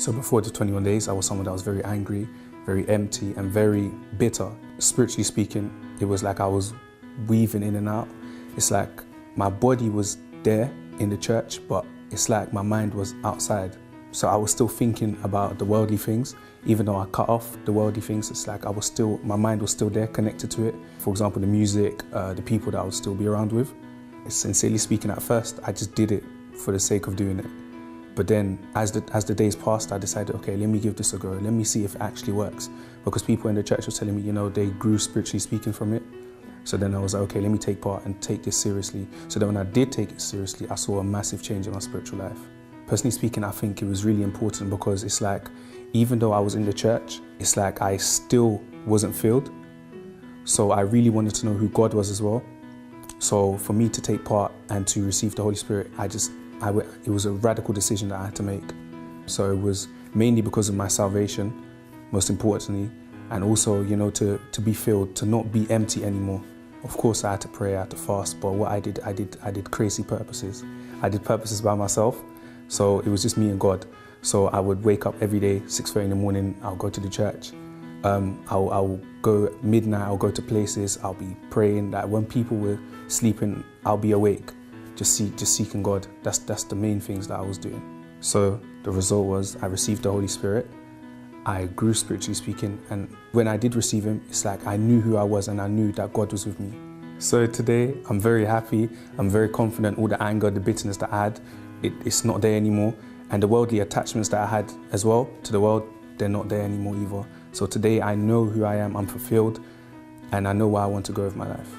So before the 21 days, I was someone that was very angry, very empty, and very bitter. Spiritually speaking, it was like I was weaving in and out. It's like my body was there in the church, but it's like my mind was outside. So I was still thinking about the worldly things, even though I cut off the worldly things. It's like my mind was still there, connected to it. For example, the music, the people that I would still be around with. Sincerely speaking, at first, I just did it for the sake of doing it. But then, as the days passed, I decided, okay, let me give this a go. Let me see if it actually works. Because people in the church were telling me, you know, they grew spiritually speaking from it. So then I was like, okay, let me take part and take this seriously. So then when I did take it seriously, I saw a massive change in my spiritual life. Personally speaking, I think it was really important because it's like, even though I was in the church, it's like I still wasn't filled. So I really wanted to know who God was as well. So for me to take part and to receive the Holy Spirit, it was a radical decision that I had to make. So it was mainly because of my salvation, most importantly, and also, you know, to be filled, to not be empty anymore. Of course, I had to pray, I had to fast, but what I did crazy purposes. I did purposes by myself, so it was just me and God. So I would wake up every day, 6:30 in the morning, I'll go to the church. I'll go midnight, I'll go to places, I'll be praying that when people were sleeping, I'll be awake. Just seeking God. That's the main things that I was doing. So the result was I received the Holy Spirit. I grew spiritually speaking, and when I did receive Him, it's like I knew who I was and I knew that God was with me. So today, I'm very happy, I'm very confident. All the anger, the bitterness that I had, it's not there anymore. And the worldly attachments that I had as well to the world, they're not there anymore either. So today I know who I am, I'm fulfilled, and I know where I want to go with my life.